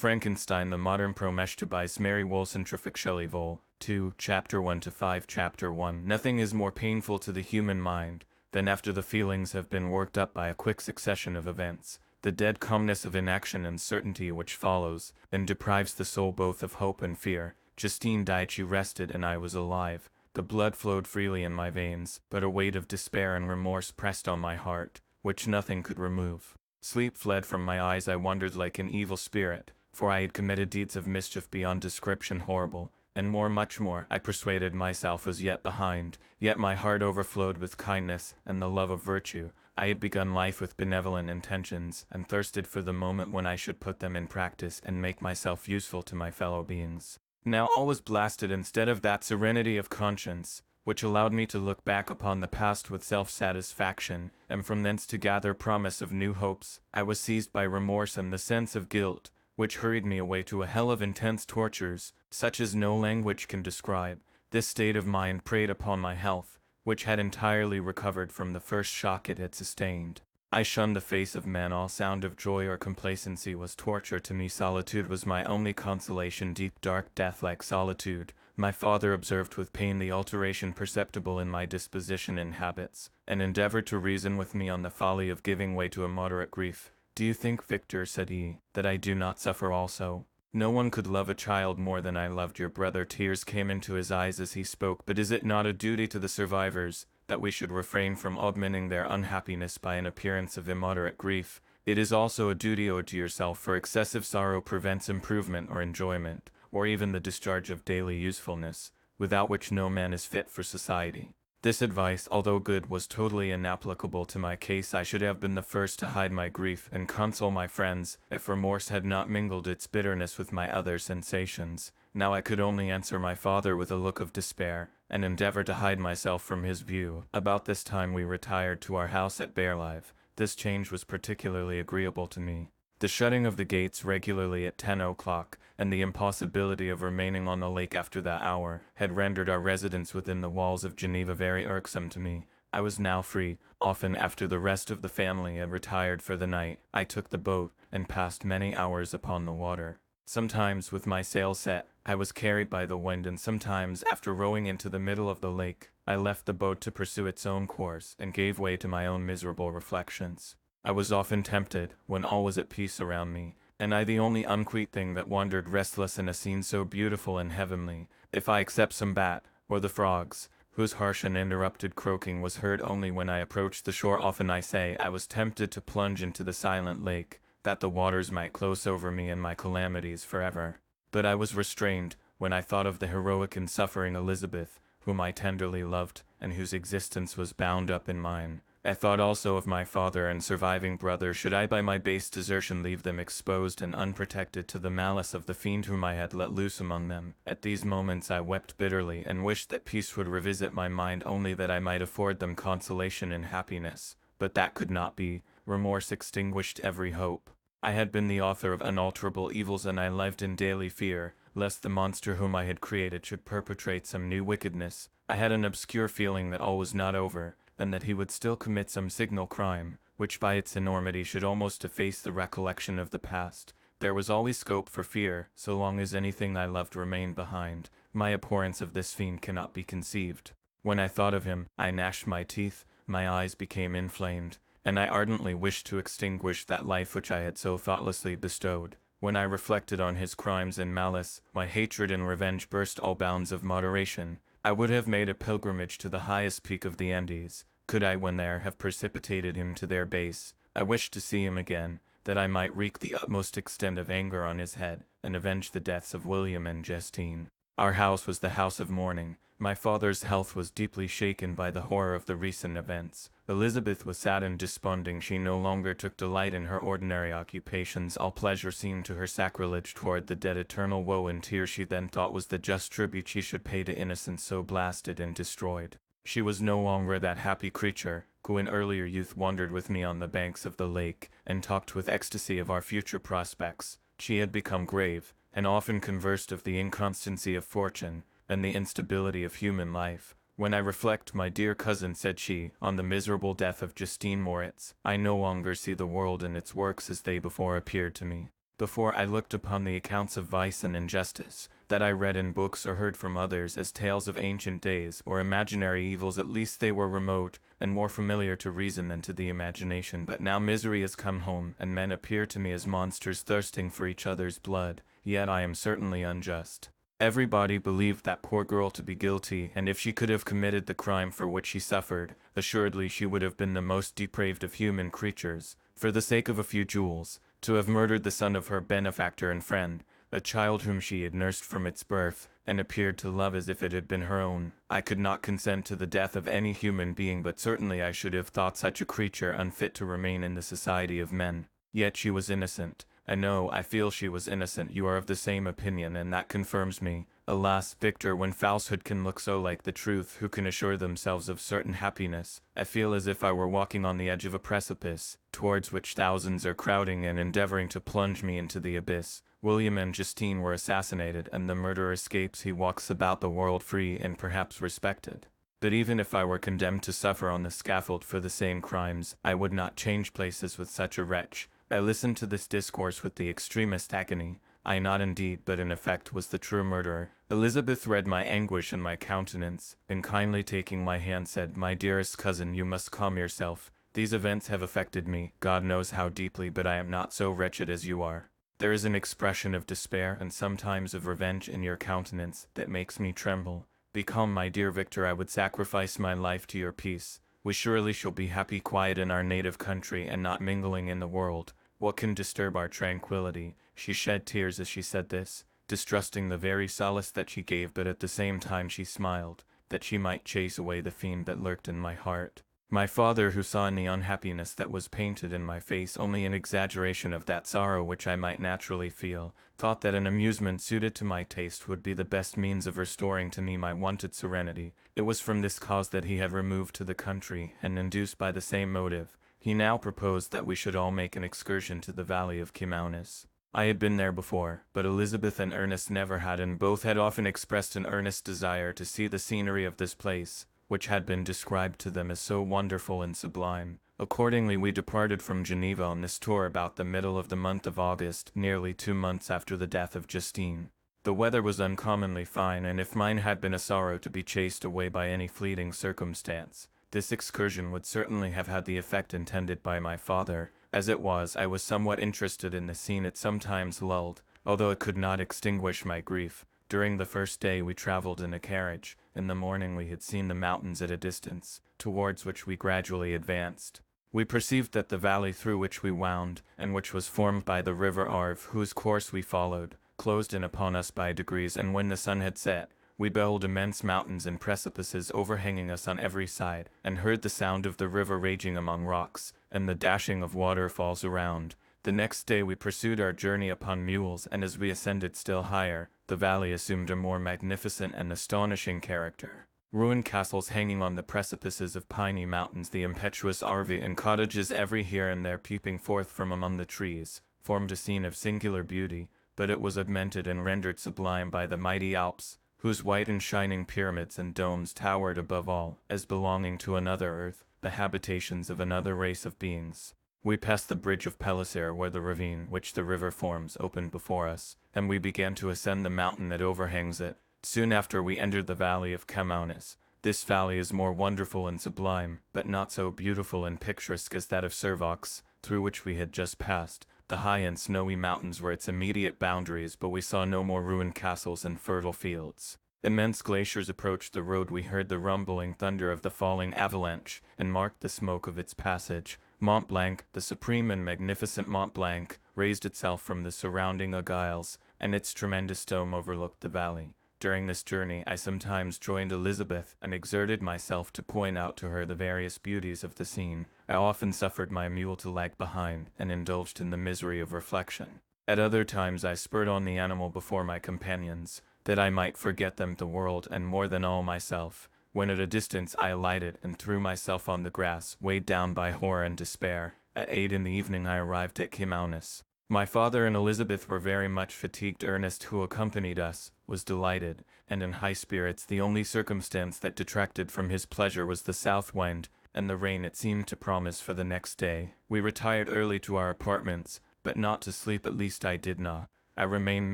Frankenstein, the Modern Promeshu by Mary Wollstonecraft Shelley Vol. 2, Chapter 1 to 5. Chapter 1. Nothing is more painful to the human mind than after the feelings have been worked up by a quick succession of events, the dead calmness of inaction and certainty which follows, and deprives the soul both of hope and fear. Justine died, she rested, and I was alive. The blood flowed freely in my veins, but a weight of despair and remorse pressed on my heart, which nothing could remove. Sleep fled from my eyes, I wandered like an evil spirit, for I had committed deeds of mischief beyond description horrible, and much more, I persuaded myself was yet behind, yet my heart overflowed with kindness and the love of virtue. I had begun life with benevolent intentions, and thirsted for the moment when I should put them in practice and make myself useful to my fellow beings. Now all was blasted. Instead of that serenity of conscience, which allowed me to look back upon the past with self-satisfaction, and from thence to gather promise of new hopes, I was seized by remorse and the sense of guilt, which hurried me away to a hell of intense tortures, such as no language can describe. This state of mind preyed upon my health, which had entirely recovered from the first shock it had sustained. I shunned the face of men. All sound of joy or complacency was torture to me. Solitude was my only consolation, deep, dark, death-like solitude. My father observed with pain the alteration perceptible in my disposition and habits, and endeavored to reason with me on the folly of giving way to a moderate grief. "Do you think, Victor," said he, "that I do not suffer also? No one could love a child more than I loved your brother." Tears came into his eyes as he spoke. "But is it not a duty to the survivors that we should refrain from augmenting their unhappiness by an appearance of immoderate grief? It is also a duty owed to yourself, for excessive sorrow prevents improvement or enjoyment, or even the discharge of daily usefulness, without which no man is fit for society." This advice, although good, was totally inapplicable to my case. I should have been the first to hide my grief and console my friends, if remorse had not mingled its bitterness with my other sensations. Now I could only answer my father with a look of despair, and endeavor to hide myself from his view. About this time we retired to our house at Bearlive. This change was particularly agreeable to me. The shutting of the gates regularly at 10 o'clock, and the impossibility of remaining on the lake after that hour, had rendered our residence within the walls of Geneva very irksome to me. I was now free. Often, after the rest of the family had retired for the night, I took the boat, and passed many hours upon the water. Sometimes, with my sail set, I was carried by the wind, and sometimes, after rowing into the middle of the lake, I left the boat to pursue its own course, and gave way to my own miserable reflections. I was often tempted, when all was at peace around me, and I the only uncouth thing that wandered restless in a scene so beautiful and heavenly, if I except some bat, or the frogs, whose harsh and interrupted croaking was heard only when I approached the shore. Often, I say, I was tempted to plunge into the silent lake, that the waters might close over me and my calamities forever. But I was restrained, when I thought of the heroic and suffering Elizabeth, whom I tenderly loved, and whose existence was bound up in mine. I thought also of my father and surviving brother. Should I by my base desertion leave them exposed and unprotected to the malice of the fiend whom I had let loose among them? At these moments I wept bitterly, and wished that peace would revisit my mind, only that I might afford them consolation and happiness. But that could not be. Remorse extinguished every hope. I had been the author of unalterable evils, and I lived in daily fear, lest the monster whom I had created should perpetrate some new wickedness. I had an obscure feeling that all was not over, and that he would still commit some signal crime, which by its enormity should almost efface the recollection of the past. There was always scope for fear, so long as anything I loved remained behind. My abhorrence of this fiend cannot be conceived. When I thought of him, I gnashed my teeth, my eyes became inflamed, and I ardently wished to extinguish that life which I had so thoughtlessly bestowed. When I reflected on his crimes and malice, my hatred and revenge burst all bounds of moderation. I would have made a pilgrimage to the highest peak of the Andes, could I, when there, have precipitated him to their base. I wished to see him again, that I might wreak the utmost extent of anger on his head, and avenge the deaths of William and Justine. Our house was the house of mourning. My father's health was deeply shaken by the horror of the recent events. Elizabeth was sad and desponding. She no longer took delight in her ordinary occupations. All pleasure seemed to her sacrilege toward the dead. Eternal woe and tears she then thought was the just tribute she should pay to innocence so blasted and destroyed. She was no longer that happy creature, who in earlier youth wandered with me on the banks of the lake, and talked with ecstasy of our future prospects. She had become grave, and often conversed of the inconstancy of fortune, and the instability of human life. "When I reflect, my dear cousin," said she, "on the miserable death of Justine Moritz, I no longer see the world and its works as they before appeared to me. before I looked upon the accounts of vice and injustice, that I read in books or heard from others as tales of ancient days or imaginary evils. At least they were remote and more familiar to reason than to the imagination. But now misery has come home, and men appear to me as monsters thirsting for each other's blood, yet I am certainly unjust. Everybody believed that poor girl to be guilty, and if she could have committed the crime for which she suffered, assuredly she would have been the most depraved of human creatures. For the sake of a few jewels, to have murdered the son of her benefactor and friend, a child whom she had nursed from its birth, and appeared to love as if it had been her own. I could not consent to the death of any human being, but certainly I should have thought such a creature unfit to remain in the society of men. Yet she was innocent. I feel she was innocent. You are of the same opinion, and that confirms me. Alas, Victor, when falsehood can look so like the truth, who can assure themselves of certain happiness? I feel as if I were walking on the edge of a precipice, towards which thousands are crowding and endeavoring to plunge me into the abyss. William and Justine were assassinated, and the murderer escapes. He walks about the world free and perhaps respected. But even if I were condemned to suffer on the scaffold for the same crimes, I would not change places with such a wretch. I listened to this discourse with the extremest agony. I not indeed, but in effect was the true murderer. Elizabeth read my anguish in my countenance, and kindly taking my hand said, "My dearest cousin, you must calm yourself. These events have affected me, God knows how deeply, but I am not so wretched as you are. There is an expression of despair and sometimes of revenge in your countenance that makes me tremble. Be calm, my dear Victor, I would sacrifice my life to your peace. We surely shall be happy, quiet in our native country, and not mingling in the world. What can disturb our tranquility?" She shed tears as she said this, distrusting the very solace that she gave, but at the same time she smiled, that she might chase away the fiend that lurked in my heart. My father, who saw in the unhappiness that was painted in my face only an exaggeration of that sorrow which I might naturally feel, thought that an amusement suited to my taste would be the best means of restoring to me my wonted serenity. It was from this cause that he had removed to the country, and induced by the same motive, he now proposed that we should all make an excursion to the valley of Kimaunis. I had been there before, but Elizabeth and Ernest never had, and both had often expressed an earnest desire to see the scenery of this place, which had been described to them as so wonderful and sublime. Accordingly, we departed from Geneva on this tour about the middle of the month of August, nearly 2 months after the death of Justine. The weather was uncommonly fine, and if mine had been a sorrow to be chased away by any fleeting circumstance, this excursion would certainly have had the effect intended by my father. As it was, I was somewhat interested in the scene. It sometimes lulled, although it could not extinguish my grief. During the first day we traveled in a carriage. In the morning we had seen the mountains at a distance, towards which we gradually advanced. We perceived that the valley through which we wound, and which was formed by the river Arve, whose course we followed, closed in upon us by degrees, and when the sun had set, we beheld immense mountains and precipices overhanging us on every side, and heard the sound of the river raging among rocks, and the dashing of waterfalls around. The next day we pursued our journey upon mules, and as we ascended still higher, the valley assumed a more magnificent and astonishing character. Ruined castles hanging on the precipices of piny mountains, the impetuous Arve, and cottages every here and there peeping forth from among the trees, formed a scene of singular beauty, but it was augmented and rendered sublime by the mighty Alps, whose white and shining pyramids and domes towered above all, as belonging to another earth, the habitations of another race of beings. We passed the bridge of Pellicer, where the ravine which the river forms opened before us, and we began to ascend the mountain that overhangs it. Soon after we entered the valley of Kimaunis. This valley is more wonderful and sublime, but not so beautiful and picturesque as that of Servox, through which we had just passed. The high and snowy mountains were its immediate boundaries, but we saw no more ruined castles and fertile fields. Immense glaciers approached the road. We heard the rumbling thunder of the falling avalanche, and marked the smoke of its passage. Mont Blanc, the supreme and magnificent Mont Blanc, raised itself from the surrounding aiguilles, and its tremendous dome overlooked the valley. During this journey I sometimes joined Elizabeth, and exerted myself to point out to her the various beauties of the scene. I often suffered my mule to lag behind, and indulged in the misery of reflection. At other times I spurred on the animal before my companions, that I might forget them, the world, and more than all myself. When at a distance I alighted and threw myself on the grass, weighed down by horror and despair. At 8 in the evening I arrived at Kimaunis. My father and Elizabeth were very much fatigued. Ernest, who accompanied us, was delighted, and in high spirits. The only circumstance that detracted from his pleasure was the south wind, and the rain it seemed to promise for the next day. We retired early to our apartments, but not to sleep, at least I did not. I remained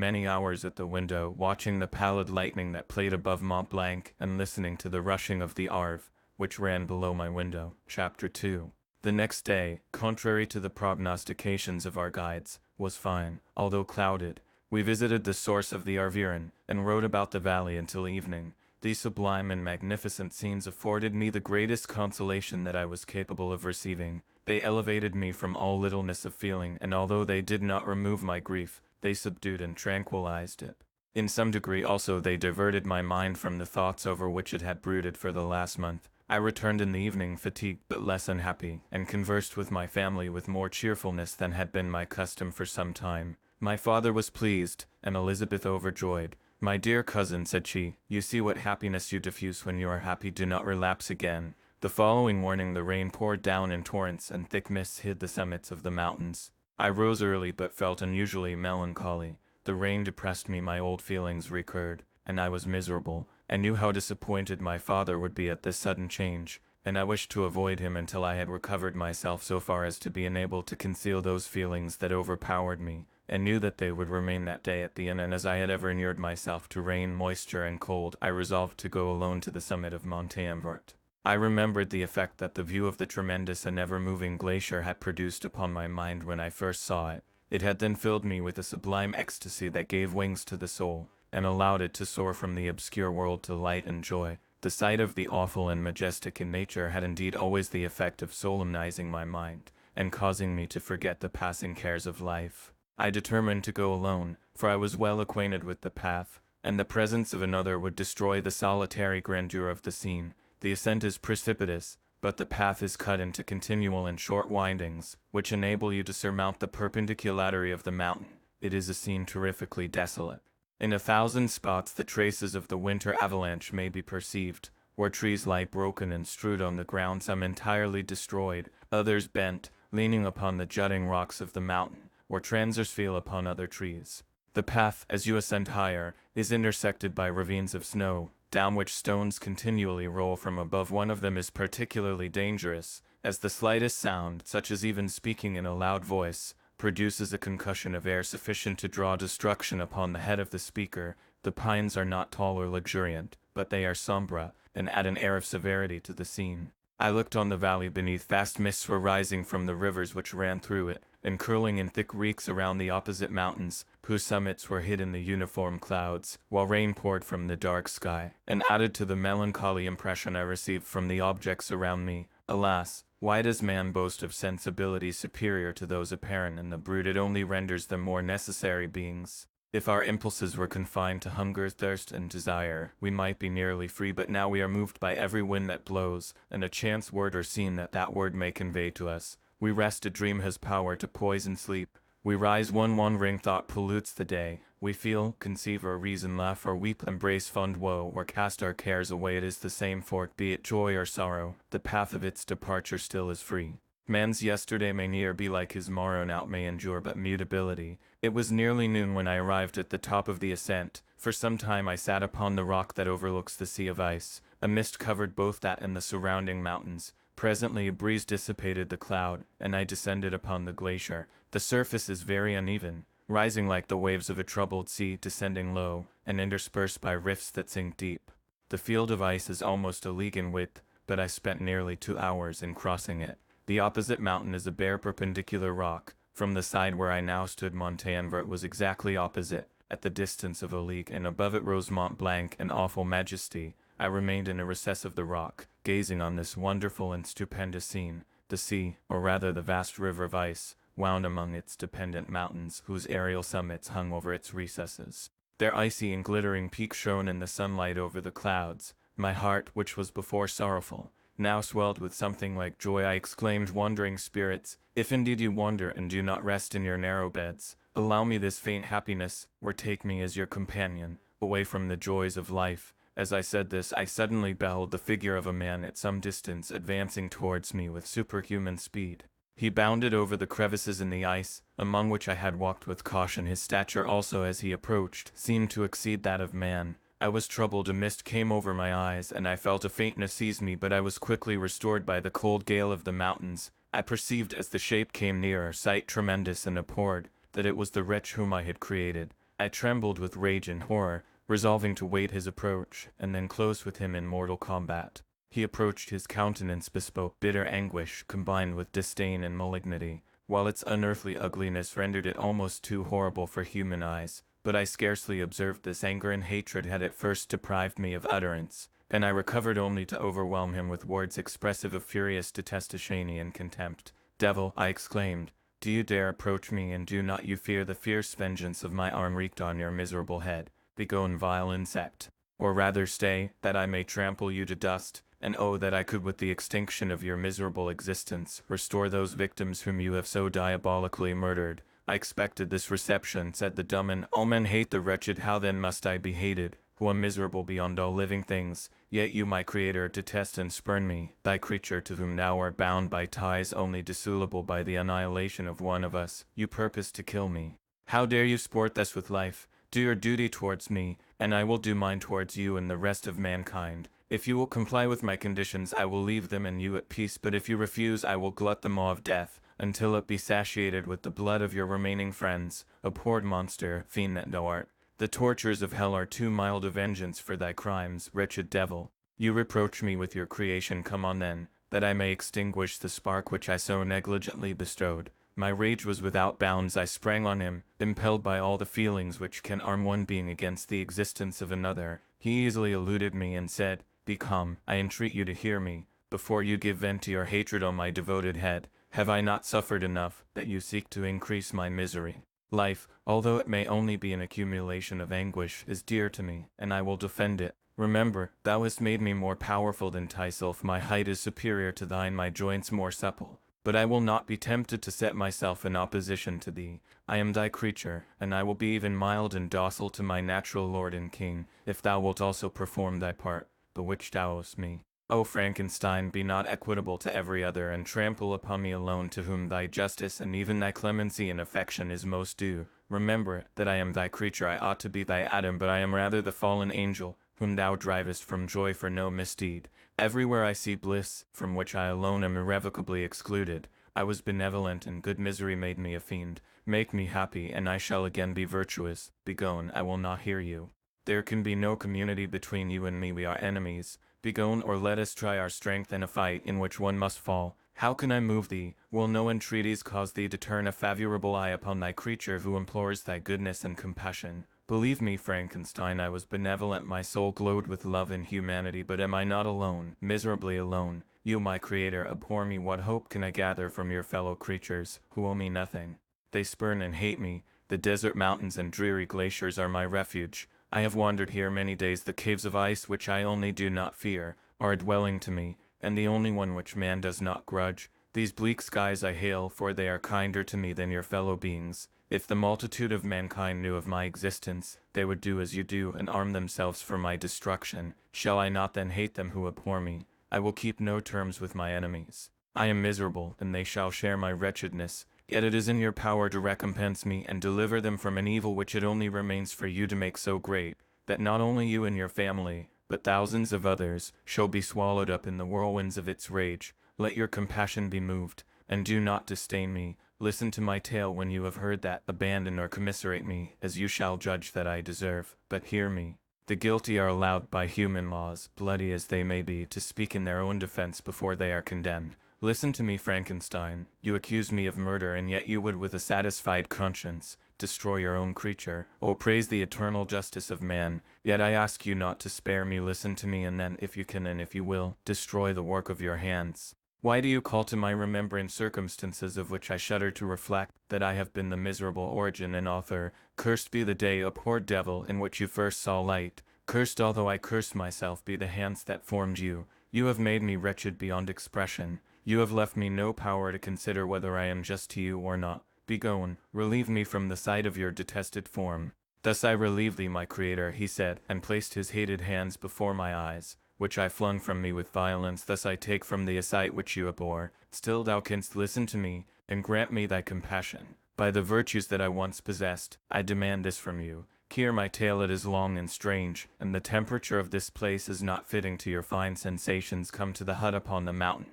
many hours at the window, watching the pallid lightning that played above Mont Blanc and listening to the rushing of the Arve, which ran below my window. Chapter 2. The next day, contrary to the prognostications of our guides, was fine, although clouded. We visited the source of the Arveiron, and rode about the valley until evening. These sublime and magnificent scenes afforded me the greatest consolation that I was capable of receiving. They elevated me from all littleness of feeling, and although they did not remove my grief, they subdued and tranquilized it. In some degree also they diverted my mind from the thoughts over which it had brooded for the last month. I returned in the evening fatigued but less unhappy, and conversed with my family with more cheerfulness than had been my custom for some time. My father was pleased, and Elizabeth overjoyed. "My dear cousin," said she, "you see what happiness you diffuse when you are happy. Do not relapse again." The following morning the rain poured down in torrents, and thick mists hid the summits of the mountains. I rose early but felt unusually melancholy. The rain depressed me, my old feelings recurred, and I was miserable. I knew how disappointed my father would be at this sudden change, and I wished to avoid him until I had recovered myself so far as to be enabled to conceal those feelings that overpowered me, and knew that they would remain that day at the inn. And as I had ever inured myself to rain, moisture, and cold, I resolved to go alone to the summit of Montélimart. I remembered the effect that the view of the tremendous and ever-moving glacier had produced upon my mind when I first saw it. It had then filled me with a sublime ecstasy that gave wings to the soul, and allowed it to soar from the obscure world to light and joy. The sight of the awful and majestic in nature had indeed always the effect of solemnizing my mind, and causing me to forget the passing cares of life. I determined to go alone, for I was well acquainted with the path, and the presence of another would destroy the solitary grandeur of the scene. The ascent is precipitous, but the path is cut into continual and short windings, which enable you to surmount the perpendicularity of the mountain. It is a scene terrifically desolate. In 1,000 spots the traces of the winter avalanche may be perceived, where trees lie broken and strewed on the ground, some entirely destroyed, others bent, leaning upon the jutting rocks of the mountain, or transversely upon other trees. The path, as you ascend higher, is intersected by ravines of snow, down which stones continually roll from above. One of them is particularly dangerous, as the slightest sound, such as even speaking in a loud voice, produces a concussion of air sufficient to draw destruction upon the head of the speaker. The pines are not tall or luxuriant, but they are sombre, and add an air of severity to the scene. I looked on the valley beneath. Vast mists were rising from the rivers which ran through it, and curling in thick reeks around the opposite mountains, whose summits were hid in the uniform clouds, while rain poured from the dark sky, and added to the melancholy impression I received from the objects around me. Alas, why does man boast of sensibilities superior to those apparent in the brute? It only renders them more necessary beings. If our impulses were confined to hunger, thirst, and desire, we might be nearly free, but now we are moved by every wind that blows, and a chance word or scene that word may convey to us. We rest, a dream has power to poison sleep. We rise, one wandering thought pollutes the day. We feel, conceive, or reason, laugh or weep, embrace fond woe, or cast our cares away. It is the same fork, be it joy or sorrow, the path of its departure still is free. Man's yesterday may ne'er be like his morrow, now it may endure but mutability. It was nearly noon when I arrived at the top of the ascent. For some time I sat upon the rock that overlooks the sea of ice. A mist covered both that and the surrounding mountains. Presently a breeze dissipated the cloud, and I descended upon the glacier. The surface is very uneven, rising like the waves of a troubled sea, descending low, and interspersed by rifts that sink deep. The field of ice is almost a league in width, but I spent nearly 2 hours in crossing it. The opposite mountain is a bare perpendicular rock. From the side where I now stood, Montélimart was exactly opposite, at the distance of a league, and above it rose Mont Blanc in awful majesty. I remained in a recess of the rock, gazing on this wonderful and stupendous scene. The sea, or rather the vast river of ice, wound among its dependent mountains, whose aerial summits hung over its recesses. Their icy and glittering peaks shone in the sunlight over the clouds. My heart, which was before sorrowful, now swelled with something like joy. I exclaimed, "Wandering spirits, if indeed you wander and do not rest in your narrow beds, allow me this faint happiness, or take me as your companion, away from the joys of life." As I said this, I suddenly beheld the figure of a man at some distance advancing towards me with superhuman speed. He bounded over the crevices in the ice, among which I had walked with caution. His stature also, as he approached, seemed to exceed that of man. I was troubled, a mist came over my eyes, and I felt a faintness seize me, but I was quickly restored by the cold gale of the mountains, I perceived as the shape came nearer, sight tremendous and abhorred, that it was the wretch whom I had created. I trembled with rage and horror, resolving to wait his approach, and then close with him in mortal combat. He approached, his countenance bespoke bitter anguish combined with disdain and malignity, while its unearthly ugliness rendered it almost too horrible for human eyes. But I scarcely observed this anger and hatred had at first deprived me of utterance, and I recovered only to overwhelm him with words expressive of furious detestation and contempt. "Devil," I exclaimed, "do you dare approach me, and do not you fear the fierce vengeance of my arm wreaked on your miserable head? Begone, vile insect! Or rather stay, that I may trample you to dust, and oh that I could with the extinction of your miserable existence restore those victims whom you have so diabolically murdered." "I expected this reception," said the dumb, "and all men hate the wretched. How then must I be hated, who am miserable beyond all living things? Yet you, my Creator, detest and spurn me, thy creature, to whom thou art bound by ties only dissoluble by the annihilation of one of us. You purpose to kill me. How dare you sport thus with life? Do your duty towards me, and I will do mine towards you and the rest of mankind. If you will comply with my conditions, I will leave them and you at peace, but if you refuse, I will glut the maw of death, until it be satiated with the blood of your remaining friends. Abhorred monster, fiend that thou art! The tortures of hell are too mild a vengeance for thy crimes, wretched devil. You reproach me with your creation. Come on then, that I may extinguish the spark which I so negligently bestowed." My rage was without bounds. I sprang on him, impelled by all the feelings which can arm one being against the existence of another. He easily eluded me and said, "Be calm, I entreat you to hear me, before you give vent to your hatred on my devoted head. Have I not suffered enough, that you seek to increase my misery? Life, although it may only be an accumulation of anguish, is dear to me, and I will defend it. Remember, thou hast made me more powerful than thyself. My height is superior to thine, my joints more supple. But I will not be tempted to set myself in opposition to thee. I am thy creature, and I will be even mild and docile to my natural lord and king, if thou wilt also perform thy part, the which thou owest me. O Frankenstein, be not equitable to every other, and trample upon me alone, to whom thy justice and even thy clemency and affection is most due. Remember that I am thy creature. I ought to be thy Adam, but I am rather the fallen angel, whom thou drivest from joy for no misdeed. Everywhere I see bliss, from which I alone am irrevocably excluded. I was benevolent, and good misery made me a fiend. Make me happy, and I shall again be virtuous. Begone, I will not hear you. There can be no community between you and me. We are enemies. Begone, or let us try our strength in a fight in which one must fall. How can I move thee? Will no entreaties cause thee to turn a favorable eye upon thy creature who implores thy goodness and compassion? Believe me, Frankenstein, I was benevolent. My soul glowed with love and humanity, but am I not alone, miserably alone? You, my Creator, abhor me. What hope can I gather from your fellow creatures, who owe me nothing? They spurn and hate me. The desert mountains and dreary glaciers are my refuge. I have wandered here many days. The caves of ice, which I only do not fear, are a dwelling to me, and the only one which man does not grudge. These bleak skies I hail, for they are kinder to me than your fellow beings. If the multitude of mankind knew of my existence, they would do as you do, and arm themselves for my destruction. Shall I not then hate them who abhor me? I will keep no terms with my enemies. I am miserable, and they shall share my wretchedness. Yet it is in your power to recompense me, and deliver them from an evil which it only remains for you to make so great, that not only you and your family, but thousands of others, shall be swallowed up in the whirlwinds of its rage. Let your compassion be moved, and do not disdain me. Listen to my tale when you have heard that. Abandon or commiserate me, as you shall judge that I deserve. But hear me. The guilty are allowed by human laws, bloody as they may be, to speak in their own defense before they are condemned. Listen to me, Frankenstein. You accuse me of murder, and yet you would, with a satisfied conscience, destroy your own creature. Oh, praise the eternal justice of man. Yet I ask you not to spare me. Listen to me, and then, if you can and if you will, destroy the work of your hands. Why do you call to my remembrance circumstances of which I shudder to reflect, that I have been the miserable origin and author? Cursed be the day, abhorred devil, in which you first saw light. Cursed, although I curse myself, be the hands that formed you. You have made me wretched beyond expression. You have left me no power to consider whether I am just to you or not. Begone, relieve me from the sight of your detested form. Thus I relieve thee, my Creator, he said, and placed his hated hands before my eyes, which I flung from me with violence. Thus I take from thee a sight which you abhor. Still thou canst listen to me, and grant me thy compassion. By the virtues that I once possessed, I demand this from you. Hear my tale, it is long and strange, and the temperature of this place is not fitting to your fine sensations. Come to the hut upon the mountain.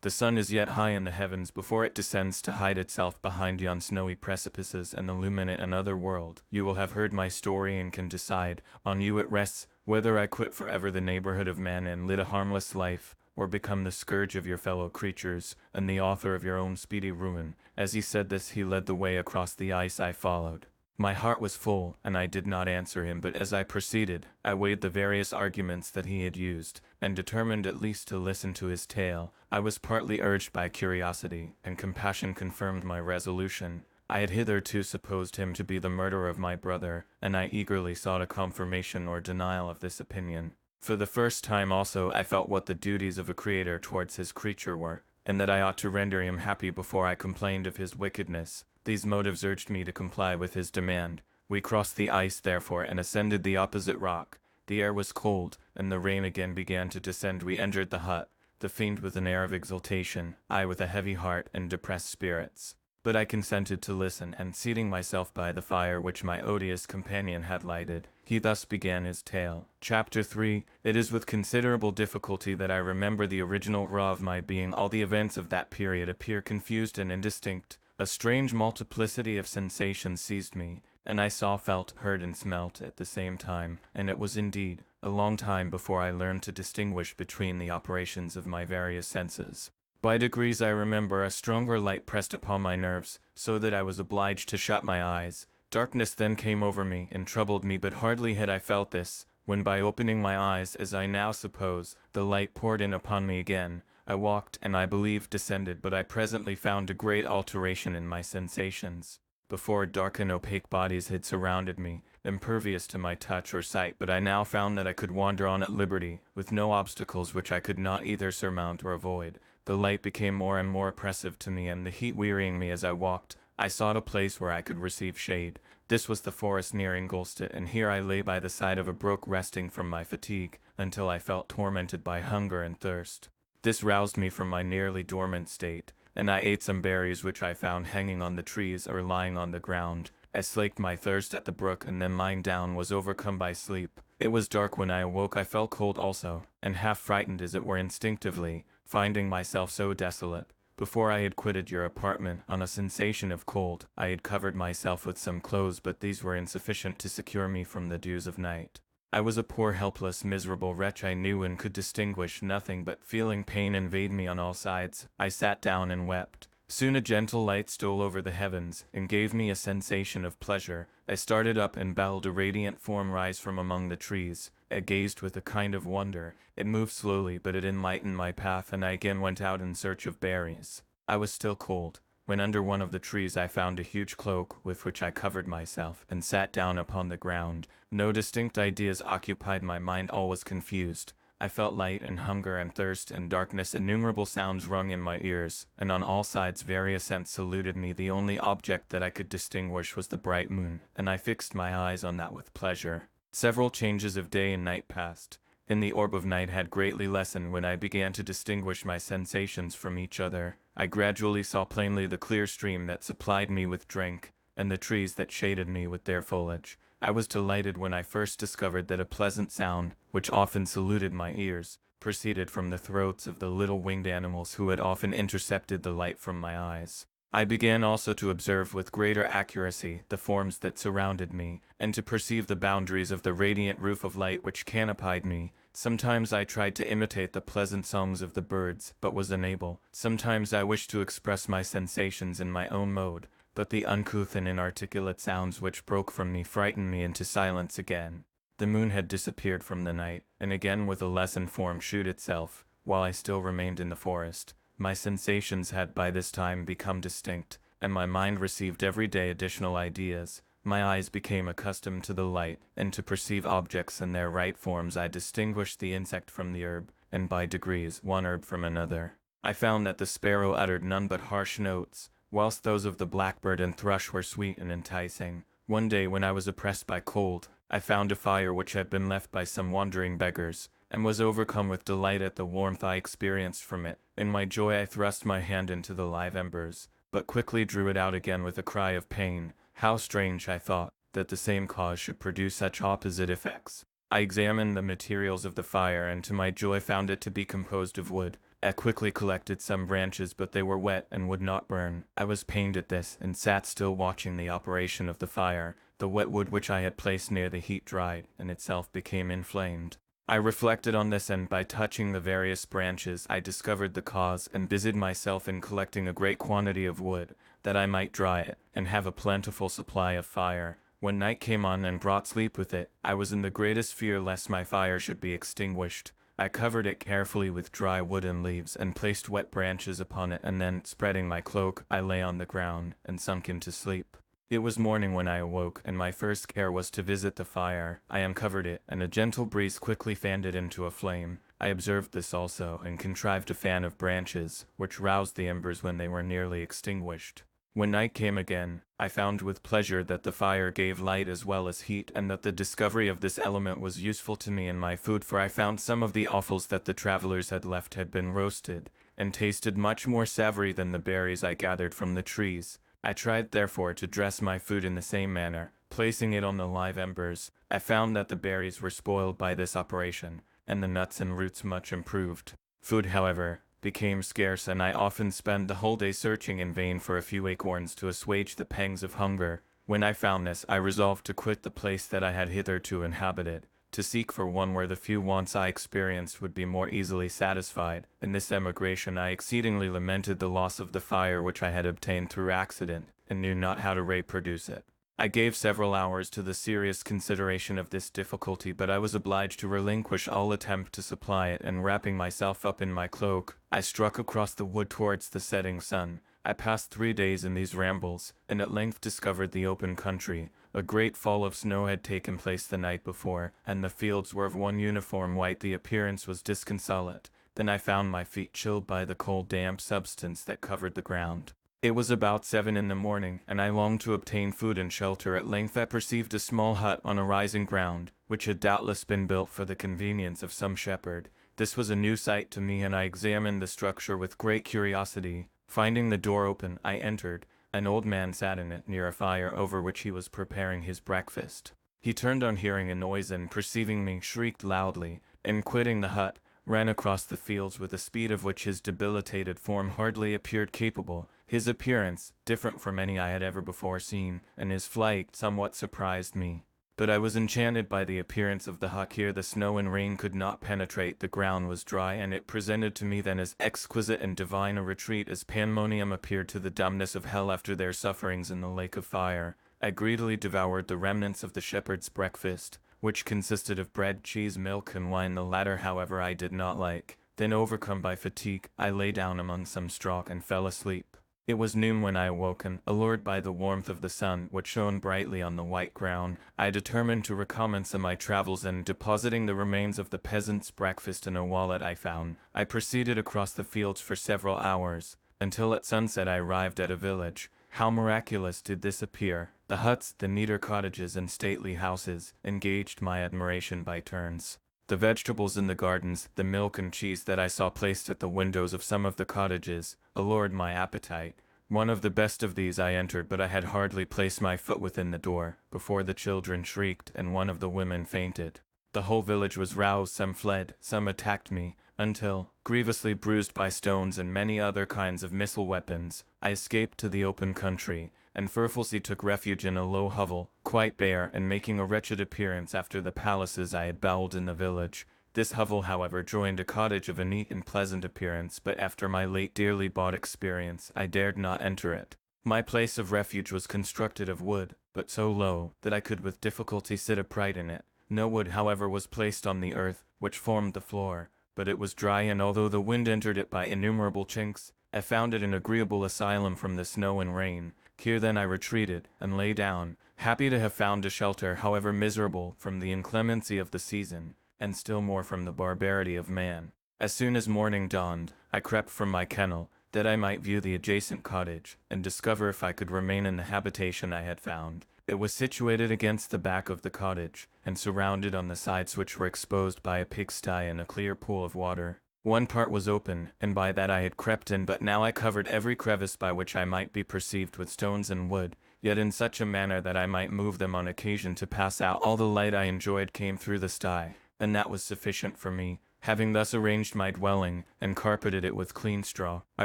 The sun is yet high in the heavens before it descends to hide itself behind yon snowy precipices and illuminate another world. You will have heard my story and can decide. On you it rests, whether I quit forever the neighborhood of men and lead a harmless life, or become the scourge of your fellow creatures, and the author of your own speedy ruin. As he said this, he led the way across the ice. I followed. My heart was full, and I did not answer him, but as I proceeded, I weighed the various arguments that he had used, and determined at least to listen to his tale. I was partly urged by curiosity, and compassion confirmed my resolution. I had hitherto supposed him to be the murderer of my brother, and I eagerly sought a confirmation or denial of this opinion. For the first time also I felt what the duties of a creator towards his creature were, and that I ought to render him happy before I complained of his wickedness. These motives urged me to comply with his demand. We crossed the ice, therefore, and ascended the opposite rock. The air was cold, and the rain again began to descend. We entered the hut, the fiend with an air of exultation, I with a heavy heart and depressed spirits. But I consented to listen, and seating myself by the fire which my odious companion had lighted, he thus began his tale. Chapter 3. It is with considerable difficulty that I remember the original raw of my being. All the events of that period appear confused and indistinct. A strange multiplicity of sensations seized me, and I saw, felt, heard, and smelt at the same time, and it was indeed a long time before I learned to distinguish between the operations of my various senses. By degrees I remember a stronger light pressed upon my nerves, so that I was obliged to shut my eyes. Darkness then came over me and troubled me, but hardly had I felt this, when by opening my eyes, as I now suppose, the light poured in upon me again. I walked, and I believe descended, but I presently found a great alteration in my sensations. Before, dark and opaque bodies had surrounded me, impervious to my touch or sight, but I now found that I could wander on at liberty, with no obstacles which I could not either surmount or avoid. The light became more and more oppressive to me, and the heat wearying me as I walked, I sought a place where I could receive shade. This was the forest near Ingolstadt, and here I lay by the side of a brook resting from my fatigue, until I felt tormented by hunger and thirst. This roused me from my nearly dormant state, and I ate some berries which I found hanging on the trees or lying on the ground. I slaked my thirst at the brook, and then lying down was overcome by sleep. It was dark when I awoke. I felt cold also, and half frightened as it were instinctively, finding myself so desolate. Before I had quitted your apartment, on a sensation of cold, I had covered myself with some clothes, but these were insufficient to secure me from the dews of night. I was a poor, helpless, miserable wretch. I knew and could distinguish nothing, but feeling pain invade me on all sides. I sat down and wept. Soon a gentle light stole over the heavens, and gave me a sensation of pleasure. I started up and beheld a radiant form rise from among the trees. I gazed with a kind of wonder. It moved slowly, but it enlightened my path, and I again went out in search of berries. I was still cold, when under one of the trees I found a huge cloak, with which I covered myself, and sat down upon the ground. No distinct ideas occupied my mind. All was confused. I felt light and hunger and thirst and darkness. Innumerable sounds rung in my ears, and on all sides various scents saluted me. The only object that I could distinguish was the bright moon, and I fixed my eyes on that with pleasure. Several changes of day and night passed, and the orb of night had greatly lessened when I began to distinguish my sensations from each other. I gradually saw plainly the clear stream that supplied me with drink, and the trees that shaded me with their foliage. I was delighted when I first discovered that a pleasant sound, which often saluted my ears, proceeded from the throats of the little winged animals who had often intercepted the light from my eyes. I began also to observe with greater accuracy the forms that surrounded me, and to perceive the boundaries of the radiant roof of light which canopied me. Sometimes I tried to imitate the pleasant songs of the birds, but was unable. Sometimes I wished to express my sensations in my own mode, but the uncouth and inarticulate sounds which broke from me frightened me into silence again. The moon had disappeared from the night, and again with a lessened form shewed itself, while I still remained in the forest. My sensations had by this time become distinct, and my mind received every day additional ideas. My eyes became accustomed to the light, and to perceive objects in their right forms. I distinguished the insect from the herb, and by degrees one herb from another. I found that the sparrow uttered none but harsh notes, whilst those of the blackbird and thrush were sweet and enticing. One day, when I was oppressed by cold, I found a fire which had been left by some wandering beggars, and was overcome with delight at the warmth I experienced from it. In my joy I thrust my hand into the live embers, but quickly drew it out again with a cry of pain. How strange, I thought, that the same cause should produce such opposite effects. I examined the materials of the fire, and to my joy found it to be composed of wood. I quickly collected some branches, but they were wet and would not burn. I was pained at this, and sat still watching the operation of the fire. The wet wood which I had placed near the heat dried, and itself became inflamed. I reflected on this, and by touching the various branches I discovered the cause, and busied myself in collecting a great quantity of wood, that I might dry it, and have a plentiful supply of fire. When night came on and brought sleep with it, I was in the greatest fear lest my fire should be extinguished. I covered it carefully with dry wood and leaves, and placed wet branches upon it, and then, spreading my cloak, I lay on the ground, and sunk into sleep. It was morning when I awoke, and my first care was to visit the fire. I uncovered it, and a gentle breeze quickly fanned it into a flame. I observed this also, and contrived a fan of branches, which roused the embers when they were nearly extinguished. When night came again, I found with pleasure that the fire gave light as well as heat, and that the discovery of this element was useful to me in my food, for I found some of the offals that the travelers had left had been roasted, and tasted much more savory than the berries I gathered from the trees. I tried therefore to dress my food in the same manner, placing it on the live embers. I found that the berries were spoiled by this operation, and the nuts and roots much improved. Food, however, became scarce, and I often spent the whole day searching in vain for a few acorns to assuage the pangs of hunger. When I found this, I resolved to quit the place that I had hitherto inhabited, to seek for one where the few wants I experienced would be more easily satisfied. In this emigration I exceedingly lamented the loss of the fire which I had obtained through accident, and knew not how to reproduce it. I gave several hours to the serious consideration of this difficulty, but I was obliged to relinquish all attempt to supply it, and wrapping myself up in my cloak, I struck across the wood towards the setting sun. I passed 3 days in these rambles, and at length discovered the open country. A great fall of snow had taken place the night before, and the fields were of one uniform white. The appearance was disconsolate. Then I found my feet chilled by the cold damp substance that covered the ground. It was about 7 in the morning, and I longed to obtain food and shelter. At length I perceived a small hut on a rising ground, which had doubtless been built for the convenience of some shepherd. This was a new sight to me, and I examined the structure with great curiosity. Finding the door open, I entered. An old man sat in it, near a fire over which he was preparing his breakfast. He turned on hearing a noise, and perceiving me, shrieked loudly, and quitting the hut, ran across the fields with a speed of which his debilitated form hardly appeared capable. His appearance, different from any I had ever before seen, and his flight somewhat surprised me. But I was enchanted by the appearance of the hut. Here the snow and rain could not penetrate, the ground was dry, and it presented to me then as exquisite and divine a retreat as Pandemonium appeared to the dumbness of hell after their sufferings in the lake of fire. I greedily devoured the remnants of the shepherd's breakfast, which consisted of bread, cheese, milk, and wine. The latter, however, I did not like. Then, overcome by fatigue, I lay down among some straw and fell asleep. It was noon when I awoke, and, allured by the warmth of the sun, which shone brightly on the white ground, I determined to recommence on my travels, and, depositing the remains of the peasant's breakfast in a wallet I found, I proceeded across the fields for several hours, until at sunset I arrived at a village. How miraculous did this appear! The huts, the neater cottages, and stately houses, engaged my admiration by turns. The vegetables in the gardens, the milk and cheese that I saw placed at the windows of some of the cottages, allured my appetite. One of the best of these I entered, but I had hardly placed my foot within the door, before the children shrieked, and one of the women fainted. The whole village was roused, some fled, some attacked me, until, grievously bruised by stones and many other kinds of missile weapons, I escaped to the open country, and fearfully took refuge in a low hovel, quite bare, and making a wretched appearance after the palaces I had bowled in the village. This hovel, however, joined a cottage of a neat and pleasant appearance, but after my late dearly bought experience, I dared not enter it. My place of refuge was constructed of wood, but so low, that I could with difficulty sit upright in it. No wood, however, was placed on the earth, which formed the floor, but it was dry, and although the wind entered it by innumerable chinks, I found it an agreeable asylum from the snow and rain. Here then I retreated, and lay down, happy to have found a shelter, however miserable, from the inclemency of the season, and still more from the barbarity of man. As soon as morning dawned, I crept from my kennel, that I might view the adjacent cottage, and discover if I could remain in the habitation I had found. It was situated against the back of the cottage, and surrounded on the sides which were exposed by a pigsty and a clear pool of water. One part was open, and by that I had crept in, but now I covered every crevice by which I might be perceived with stones and wood, yet in such a manner that I might move them on occasion to pass out. All the light I enjoyed came through the sty, and that was sufficient for me. Having thus arranged my dwelling, and carpeted it with clean straw, I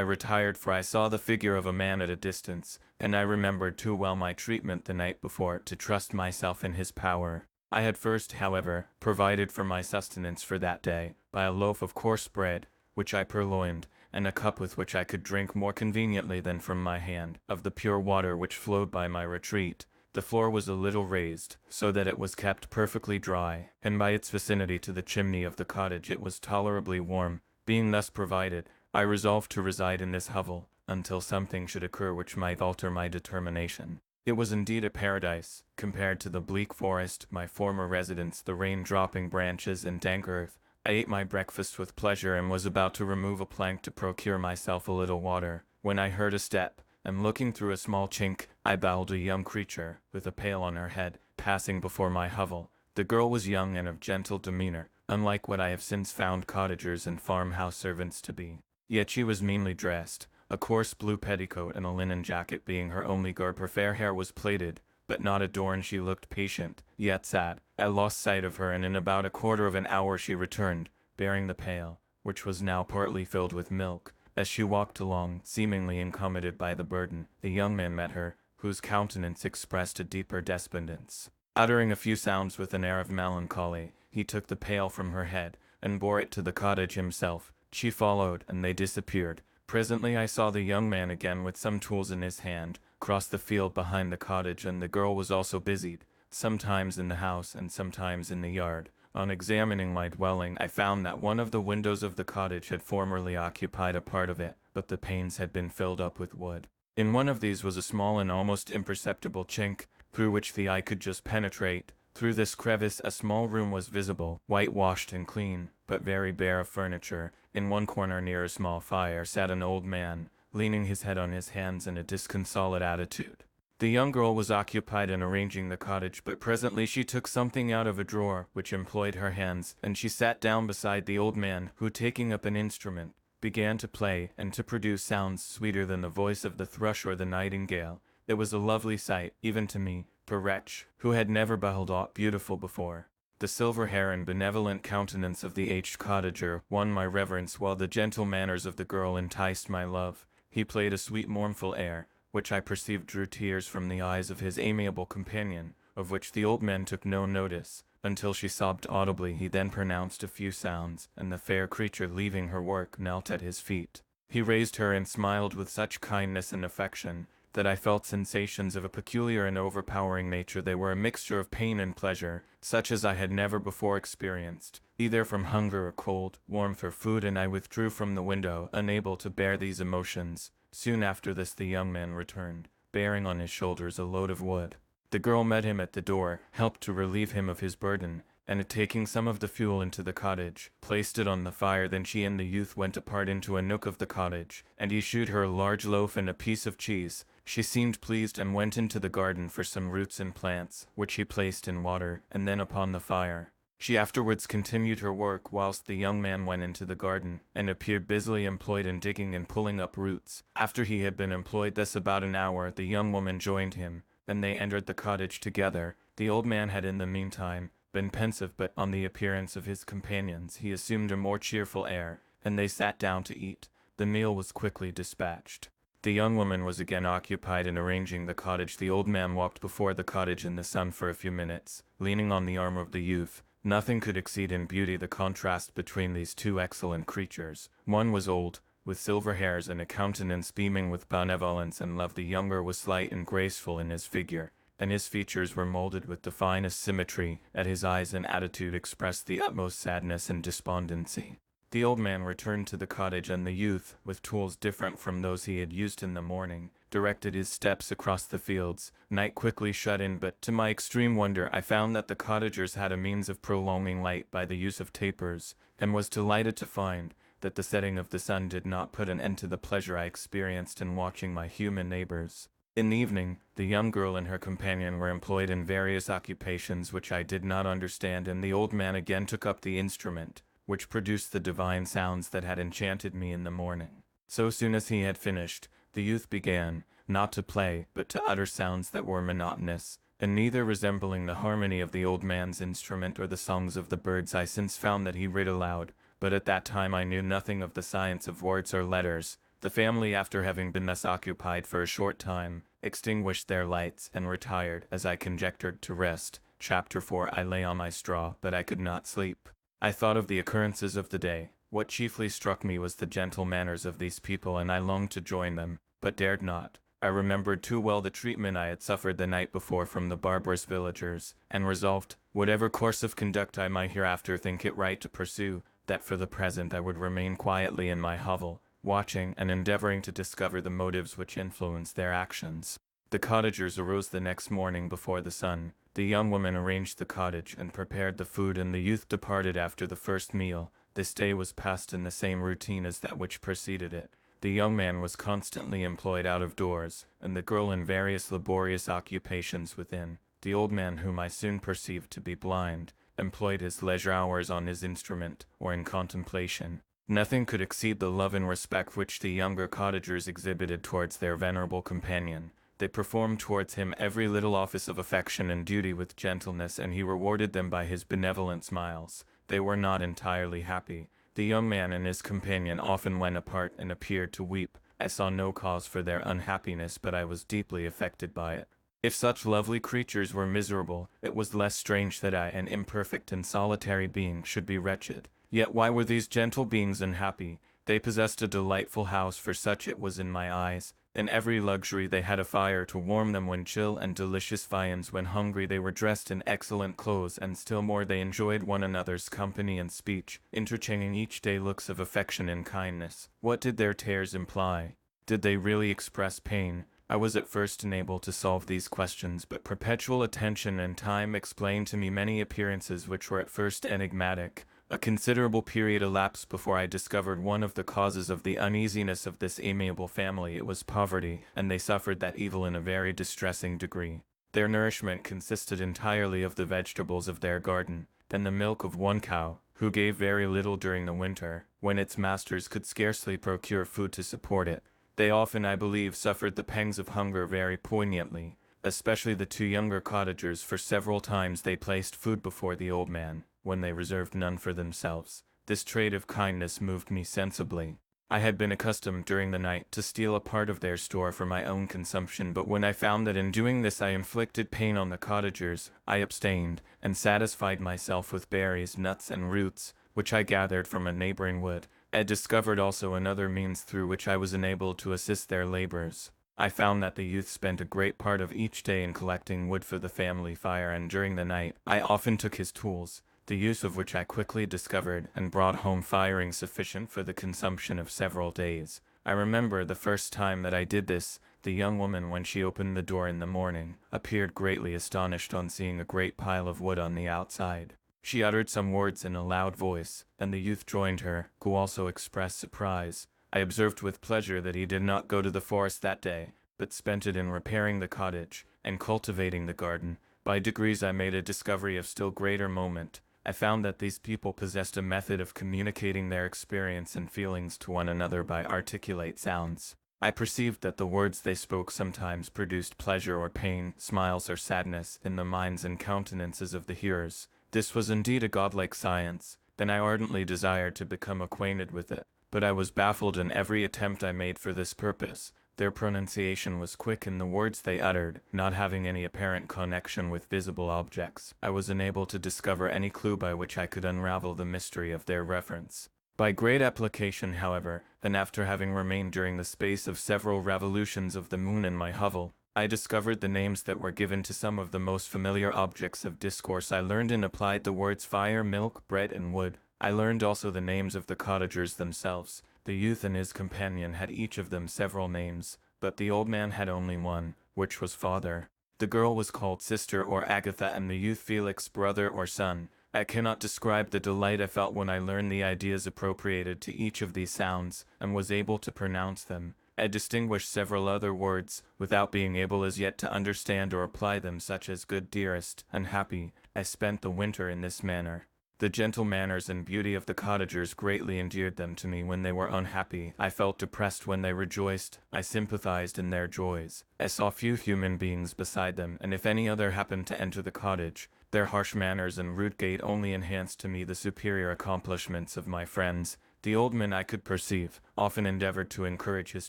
retired, for I saw the figure of a man at a distance, and I remembered too well my treatment the night before to trust myself in his power. I had first, however, provided for my sustenance for that day, by a loaf of coarse bread, which I purloined, and a cup with which I could drink more conveniently than from my hand, of the pure water which flowed by my retreat. The floor was a little raised, so that it was kept perfectly dry, and by its vicinity to the chimney of the cottage it was tolerably warm. Being thus provided, I resolved to reside in this hovel, until something should occur which might alter my determination. It was indeed a paradise, compared to the bleak forest, my former residence, the rain-dropping branches and dank earth. I ate my breakfast with pleasure, and was about to remove a plank to procure myself a little water, when I heard a step, and looking through a small chink, I beheld a young creature, with a pail on her head, passing before my hovel. The girl was young and of gentle demeanor, unlike what I have since found cottagers and farmhouse servants to be. Yet she was meanly dressed, a coarse blue petticoat and a linen jacket being her only garb. Her fair hair was plaited, but not adorned. She looked patient, yet sad. I lost sight of her, and in about a quarter of an hour she returned, bearing the pail, which was now partly filled with milk. As she walked along, seemingly incommoded by the burden, the young man met her, whose countenance expressed a deeper despondence. Uttering a few sounds with an air of melancholy, he took the pail from her head, and bore it to the cottage himself. She followed, and they disappeared. Presently I saw the young man again with some tools in his hand, cross the field behind the cottage, and the girl was also busied, sometimes in the house and sometimes in the yard. On examining my dwelling, I found that one of the windows of the cottage had formerly occupied a part of it, but the panes had been filled up with wood. In one of these was a small and almost imperceptible chink, through which the eye could just penetrate. Through this crevice a small room was visible, whitewashed and clean, but very bare of furniture. In one corner near a small fire sat an old man, leaning his head on his hands in a disconsolate attitude. The young girl was occupied in arranging the cottage, but presently she took something out of a drawer which employed her hands, and she sat down beside the old man, who, taking up an instrument, began to play and to produce sounds sweeter than the voice of the thrush or the nightingale. It was a lovely sight, even to me, poor wretch, who had never beheld aught beautiful before. The silver hair and benevolent countenance of the aged cottager won my reverence, while the gentle manners of the girl enticed my love. He played a sweet mournful air, which I perceived drew tears from the eyes of his amiable companion, of which the old man took no notice, until she sobbed audibly. He then pronounced a few sounds, and the fair creature, leaving her work, knelt at his feet. He raised her and smiled with such kindness and affection, that I felt sensations of a peculiar and overpowering nature. They were a mixture of pain and pleasure, such as I had never before experienced, either from hunger or cold, warmth or food, and I withdrew from the window, unable to bear these emotions. Soon after this the young man returned, bearing on his shoulders a load of wood. The girl met him at the door, helped to relieve him of his burden, and taking some of the fuel into the cottage, placed it on the fire. Then she and the youth went apart into a nook of the cottage, and he shewed her a large loaf and a piece of cheese. She seemed pleased, and went into the garden for some roots and plants, which he placed in water, and then upon the fire. She afterwards continued her work, whilst the young man went into the garden, and appeared busily employed in digging and pulling up roots. After he had been employed thus about an hour, the young woman joined him, and they entered the cottage together. The old man had in the meantime been pensive, but on the appearance of his companions he assumed a more cheerful air, and they sat down to eat. The meal was quickly dispatched. The young woman was again occupied in arranging the cottage. The old man walked before the cottage in the sun for a few minutes, leaning on the arm of the youth. Nothing could exceed in beauty the contrast between these two excellent creatures. One was old, with silver hairs and a countenance beaming with benevolence and love. The younger was slight and graceful in his figure, and his features were molded with the finest symmetry. At his eyes and attitude expressed the utmost sadness and despondency. The old man returned to the cottage, and the youth, with tools different from those he had used in the morning, directed his steps across the fields. Night quickly shut in, but to my extreme wonder I found that the cottagers had a means of prolonging light by the use of tapers, and was delighted to find that the setting of the sun did not put an end to the pleasure I experienced in watching my human neighbors. In the evening, the young girl and her companion were employed in various occupations which I did not understand, and the old man again took up the instrument, which produced the divine sounds that had enchanted me in the morning. So soon as he had finished, the youth began, not to play, but to utter sounds that were monotonous, and neither resembling the harmony of the old man's instrument or the songs of the birds. I since found that he read aloud, but at that time I knew nothing of the science of words or letters. The family, after having been thus occupied for a short time, extinguished their lights and retired, as I conjectured, to rest. Chapter 4. I lay on my straw, but I could not sleep. I thought of the occurrences of the day. What chiefly struck me was the gentle manners of these people, and I longed to join them, but dared not. I remembered too well the treatment I had suffered the night before from the barbarous villagers, and resolved, whatever course of conduct I might hereafter think it right to pursue, that for the present I would remain quietly in my hovel, watching and endeavoring to discover the motives which influenced their actions. The cottagers arose the next morning before the sun. The young woman arranged the cottage and prepared the food, and the youth departed after the first meal. This day was passed in the same routine as that which preceded it. The young man was constantly employed out of doors, and the girl in various laborious occupations within. The old man, whom I soon perceived to be blind, employed his leisure hours on his instrument, or in contemplation. Nothing could exceed the love and respect which the younger cottagers exhibited towards their venerable companion. They performed towards him every little office of affection and duty with gentleness, and he rewarded them by his benevolent smiles. They were not entirely happy. The young man and his companion often went apart and appeared to weep. I saw no cause for their unhappiness, but I was deeply affected by it. If such lovely creatures were miserable, it was less strange that I, an imperfect and solitary being, should be wretched. Yet why were these gentle beings unhappy? They possessed a delightful house, for such it was in my eyes. In every luxury they had a fire to warm them when chill, and delicious viands when hungry. They were dressed in excellent clothes, and still more they enjoyed one another's company and speech, interchanging each day looks of affection and kindness. What did their tears imply? Did they really express pain? I was at first unable to solve these questions, but perpetual attention and time explained to me many appearances which were at first enigmatic. A considerable period elapsed before I discovered one of the causes of the uneasiness of this amiable family. It was poverty, and they suffered that evil in a very distressing degree. Their nourishment consisted entirely of the vegetables of their garden, and the milk of one cow, who gave very little during the winter, when its masters could scarcely procure food to support it. They often, I believe, suffered the pangs of hunger very poignantly, especially the two younger cottagers, for several times they placed food before the old man, when they reserved none for themselves. This trait of kindness moved me sensibly. I had been accustomed during the night to steal a part of their store for my own consumption, but when I found that in doing this I inflicted pain on the cottagers, I abstained, and satisfied myself with berries, nuts, and roots, which I gathered from a neighboring wood. I discovered also another means through which I was enabled to assist their labors. I found that the youth spent a great part of each day in collecting wood for the family fire, and during the night I often took his tools, the use of which I quickly discovered, and brought home firing sufficient for the consumption of several days. I remember the first time that I did this, the young woman, when she opened the door in the morning, appeared greatly astonished on seeing a great pile of wood on the outside. She uttered some words in a loud voice, and the youth joined her, who also expressed surprise. I observed with pleasure that he did not go to the forest that day, but spent it in repairing the cottage, and cultivating the garden. By degrees I made a discovery of still greater moment. I found that these people possessed a method of communicating their experience and feelings to one another by articulate sounds. I perceived that the words they spoke sometimes produced pleasure or pain, smiles or sadness, in the minds and countenances of the hearers. This was indeed a godlike science. Then I ardently desired to become acquainted with it, but I was baffled in every attempt I made for this purpose. Their pronunciation was quick, and the words they uttered, not having any apparent connection with visible objects, I was unable to discover any clue by which I could unravel the mystery of their reference. By great application, however, and after having remained during the space of several revolutions of the moon in my hovel, I discovered the names that were given to some of the most familiar objects of discourse. I learned and applied the words fire, milk, bread, and wood. I learned also the names of the cottagers themselves. The youth and his companion had each of them several names, but the old man had only one, which was father. The girl was called sister or Agatha, and the youth Felix, brother or son. I cannot describe the delight I felt when I learned the ideas appropriated to each of these sounds, and was able to pronounce them. I distinguished several other words, without being able as yet to understand or apply them, such as good, dearest, and happy. I spent the winter in this manner. The gentle manners and beauty of the cottagers greatly endeared them to me when they were unhappy. I felt depressed when they rejoiced. I sympathized in their joys. I saw few human beings beside them, and if any other happened to enter the cottage, Their harsh manners and rude gait only enhanced to me the superior accomplishments of my friends. The old man, I could perceive, often endeavored to encourage his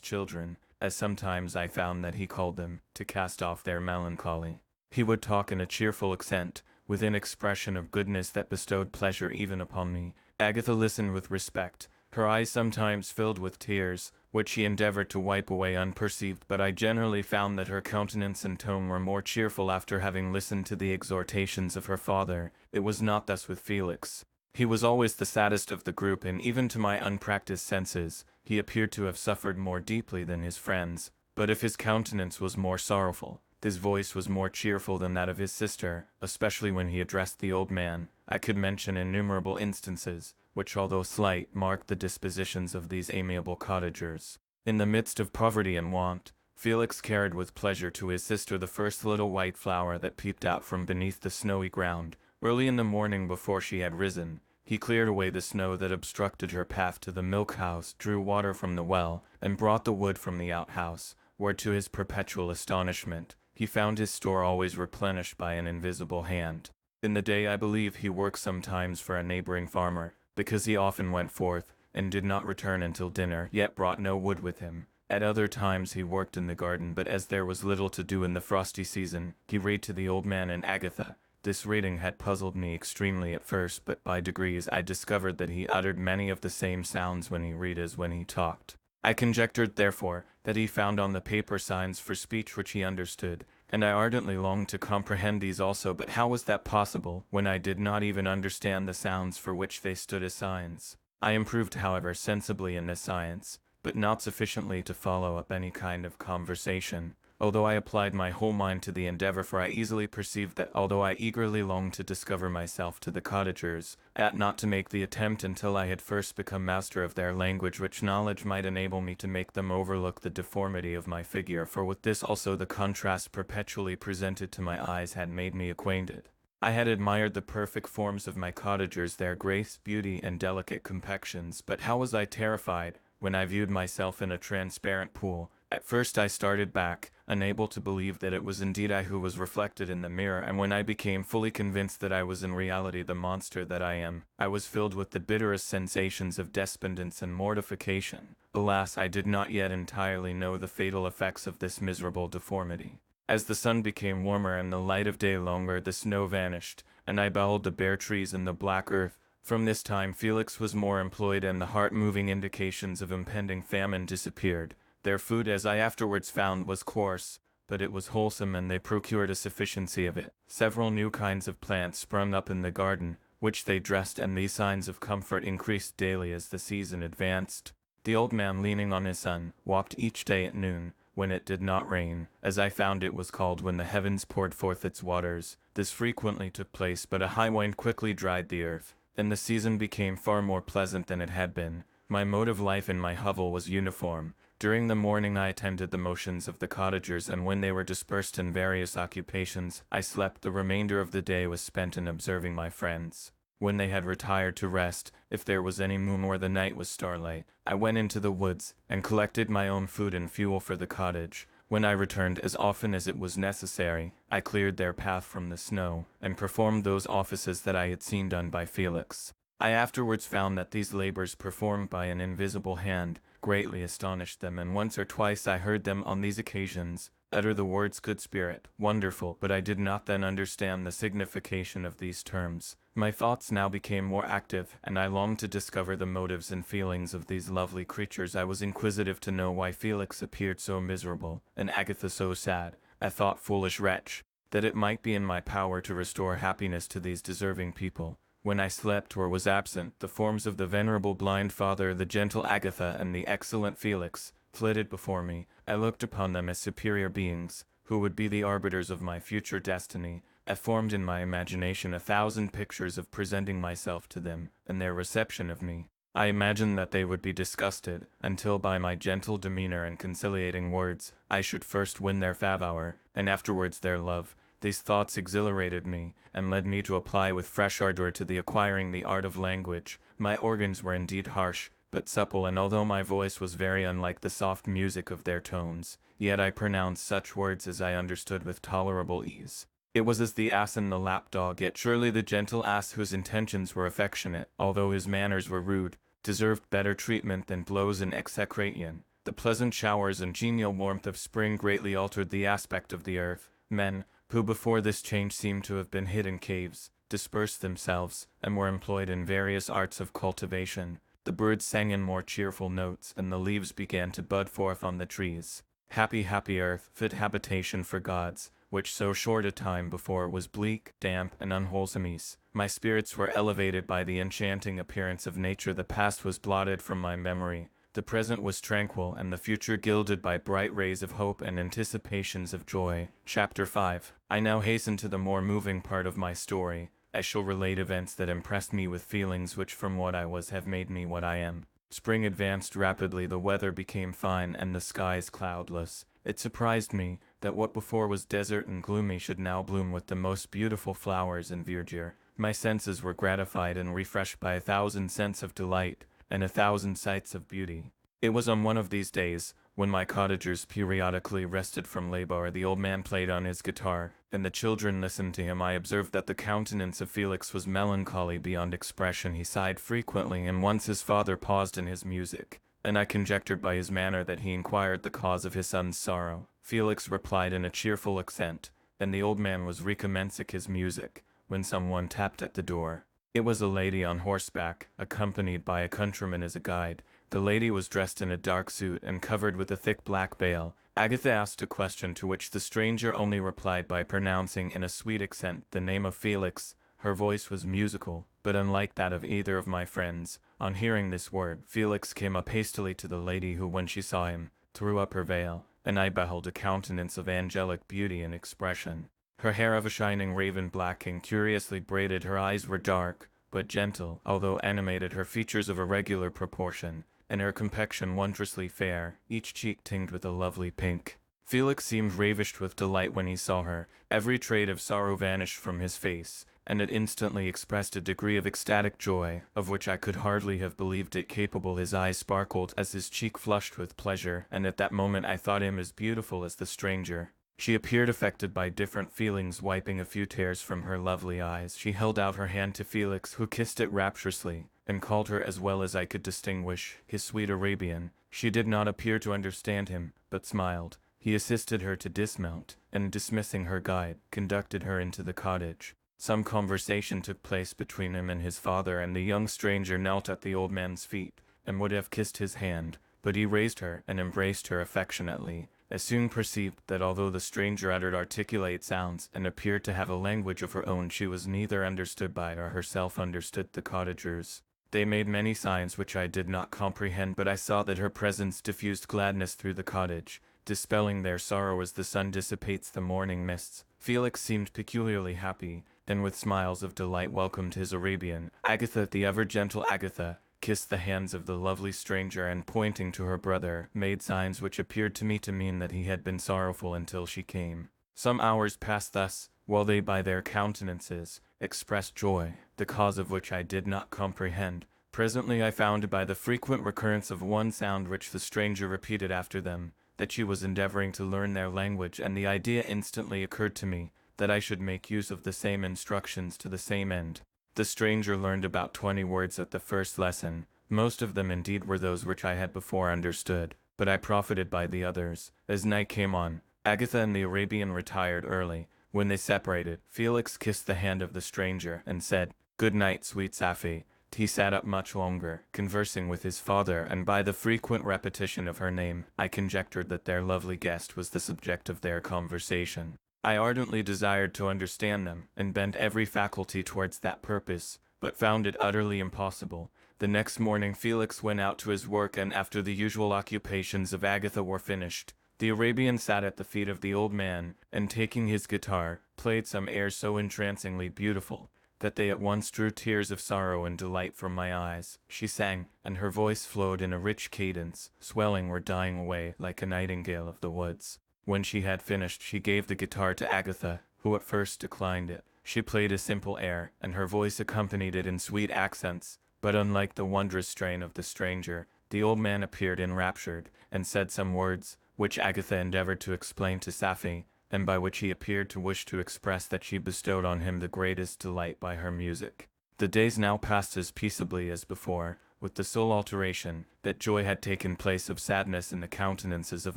children, as sometimes I found that he called them, to cast off their melancholy. He would talk in a cheerful accent, with an expression of goodness that bestowed pleasure even upon me. Agatha listened with respect, her eyes sometimes filled with tears, which she endeavored to wipe away unperceived, but I generally found that her countenance and tone were more cheerful after having listened to the exhortations of her father. It was not thus with Felix. He was always the saddest of the group, and even to my unpracticed senses, he appeared to have suffered more deeply than his friends. But if his countenance was more sorrowful, his voice was more cheerful than that of his sister, especially when he addressed the old man. I could mention innumerable instances, which, although slight, marked the dispositions of these amiable cottagers. In the midst of poverty and want, Felix carried with pleasure to his sister the first little white flower that peeped out from beneath the snowy ground. Early in the morning, before she had risen, he cleared away the snow that obstructed her path to the milk-house, drew water from the well, and brought the wood from the outhouse, where, to his perpetual astonishment, he found his store always replenished by an invisible hand. In the day I believe he worked sometimes for a neighboring farmer, because he often went forth, and did not return until dinner, yet brought no wood with him. At other times he worked in the garden, but as there was little to do in the frosty season, he read to the old man and Agatha. This reading had puzzled me extremely at first, but by degrees I discovered that he uttered many of the same sounds when he read as when he talked. I conjectured, therefore, that he found on the paper signs for speech which he understood, and I ardently longed to comprehend these also, but how was that possible, when I did not even understand the sounds for which they stood as signs? I improved, however, sensibly in this science, but not sufficiently to follow up any kind of conversation, although I applied my whole mind to the endeavor, for I easily perceived that, although I eagerly longed to discover myself to the cottagers, I ought not to make the attempt until I had first become master of their language, which knowledge might enable me to make them overlook the deformity of my figure, for with this also the contrast perpetually presented to my eyes had made me acquainted. I had admired the perfect forms of my cottagers, their grace, beauty, and delicate complexions, but how was I terrified when I viewed myself in a transparent pool. At first I started back, unable to believe that it was indeed I who was reflected in the mirror, and when I became fully convinced that I was in reality the monster that I am, I was filled with the bitterest sensations of despondence and mortification. Alas, I did not yet entirely know the fatal effects of this miserable deformity. As the sun became warmer and the light of day longer, the snow vanished, and I beheld the bare trees and the black earth. From this time Felix was more employed, and the heart-moving indications of impending famine disappeared. Their food, as I afterwards found, was coarse, but it was wholesome, and they procured a sufficiency of it. Several new kinds of plants sprung up in the garden, which they dressed, and these signs of comfort increased daily as the season advanced. The old man, leaning on his son, walked each day at noon, when it did not rain, as I found it was called when the heavens poured forth its waters. This frequently took place, but a high wind quickly dried the earth, and the season became far more pleasant than it had been. My mode of life in my hovel was uniform. During the morning I attended the motions of the cottagers, and when they were dispersed in various occupations, I slept. The remainder of the day was spent in observing my friends. When they had retired to rest, if there was any moon or the night was starlight, I went into the woods, and collected my own food and fuel for the cottage. When I returned, as often as it was necessary, I cleared their path from the snow, and performed those offices that I had seen done by Felix. I afterwards found that these labors, performed by an invisible hand, greatly astonished them, and once or twice I heard them on these occasions utter the words "good spirit," "wonderful," but I did not then understand the signification of these terms. My thoughts now became more active, and I longed to discover the motives and feelings of these lovely creatures. I was inquisitive to know why Felix appeared so miserable, and Agatha so sad. I thought, foolish wretch, that it might be in my power to restore happiness to these deserving people. When I slept or was absent, the forms of the venerable blind father, the gentle Agatha, and the excellent Felix flitted before me. I looked upon them as superior beings, who would be the arbiters of my future destiny. I formed in my imagination 1,000 pictures of presenting myself to them, and their reception of me. I imagined that they would be disgusted, until by my gentle demeanor and conciliating words, I should first win their favor, and afterwards their love. These thoughts exhilarated me, and led me to apply with fresh ardor to the acquiring the art of language. My organs were indeed harsh, but supple, and although my voice was very unlike the soft music of their tones, yet I pronounced such words as I understood with tolerable ease. It was as the ass and the lapdog, yet surely the gentle ass, whose intentions were affectionate, although his manners were rude, deserved better treatment than blows and execration. The pleasant showers and genial warmth of spring greatly altered the aspect of the earth. Men, who before this change seemed to have been hid in caves, dispersed themselves, and were employed in various arts of cultivation. The birds sang in more cheerful notes, and the leaves began to bud forth on the trees. Happy, happy earth, fit habitation for gods, which so short a time before was bleak, damp, and unwholesome. My spirits were elevated by the enchanting appearance of nature. The past was blotted from my memory. The present was tranquil, and the future gilded by bright rays of hope and anticipations of joy. Chapter 5. I now hasten to the more moving part of my story. I shall relate events that impressed me with feelings which from what I was have made me what I am. Spring advanced rapidly, the weather became fine, and the skies cloudless. It surprised me that what before was desert and gloomy should now bloom with the most beautiful flowers and verdure. My senses were gratified and refreshed by 1,000 scents of delight and 1,000 sights of beauty. It was on one of these days, when my cottagers periodically rested from labor, the old man played on his guitar, and the children listened to him. I observed that the countenance of Felix was melancholy beyond expression. He sighed frequently, and once his father paused in his music, and I conjectured by his manner that he inquired the cause of his son's sorrow. Felix replied in a cheerful accent, and the old man was recommencing his music, when someone tapped at the door. It was a lady on horseback, accompanied by a countryman as a guide. The lady was dressed in a dark suit and covered with a thick black veil. Agatha asked a question, to which the stranger only replied by pronouncing in a sweet accent the name of Felix. Her voice was musical, but unlike that of either of my friends. On hearing this word, Felix came up hastily to the lady, who, when she saw him, threw up her veil, and I beheld a countenance of angelic beauty and expression. Her hair of a shining raven black and curiously braided, her eyes were dark, but gentle, although animated, her features of irregular proportion, and her complexion wondrously fair, each cheek tinged with a lovely pink. Felix seemed ravished with delight when he saw her. Every trait of sorrow vanished from his face, and it instantly expressed a degree of ecstatic joy, of which I could hardly have believed it capable. His eyes sparkled as his cheek flushed with pleasure, and at that moment I thought him as beautiful as the stranger. She appeared affected by different feelings. Wiping a few tears from her lovely eyes, she held out her hand to Felix, who kissed it rapturously, and called her, as well as I could distinguish, his sweet Arabian. She did not appear to understand him, but smiled. He assisted her to dismount, and dismissing her guide, conducted her into the cottage. Some conversation took place between him and his father, and the young stranger knelt at the old man's feet, and would have kissed his hand, but he raised her and embraced her affectionately. I soon perceived that although the stranger uttered articulate sounds and appeared to have a language of her own, she was neither understood by or herself understood the cottagers. They made many signs which I did not comprehend, but I saw that her presence diffused gladness through the cottage, dispelling their sorrow as the sun dissipates the morning mists. Felix seemed peculiarly happy, and with smiles of delight welcomed his Arabian. Agatha, the ever-gentle Agatha, kissed the hands of the lovely stranger, and pointing to her brother, made signs which appeared to me to mean that he had been sorrowful until she came. Some hours passed thus, while they by their countenances expressed joy, the cause of which I did not comprehend. Presently I found, by the frequent recurrence of one sound which the stranger repeated after them, that she was endeavoring to learn their language, and the idea instantly occurred to me that I should make use of the same instructions to the same end. The stranger learned about 20 words at the first lesson. Most of them indeed were those which I had before understood, but I profited by the others. As night came on, Agatha and the Arabian retired early. When they separated, Felix kissed the hand of the stranger and said, "Good night, sweet Safi." He sat up much longer, conversing with his father, and by the frequent repetition of her name, I conjectured that their lovely guest was the subject of their conversation. I ardently desired to understand them, and bent every faculty towards that purpose, but found it utterly impossible. The next morning Felix went out to his work, and after the usual occupations of Agatha were finished, the Arabian sat at the feet of the old man, and taking his guitar, played some airs so entrancingly beautiful, that they at once drew tears of sorrow and delight from my eyes. She sang, and her voice flowed in a rich cadence, swelling or dying away like a nightingale of the woods. When she had finished, she gave the guitar to Agatha, who at first declined it. She played a simple air, and her voice accompanied it in sweet accents, but unlike the wondrous strain of the stranger, the old man appeared enraptured, and said some words, which Agatha endeavored to explain to Safi, and by which he appeared to wish to express that she bestowed on him the greatest delight by her music. The days now passed as peaceably as before, with the sole alteration that joy had taken place of sadness in the countenances of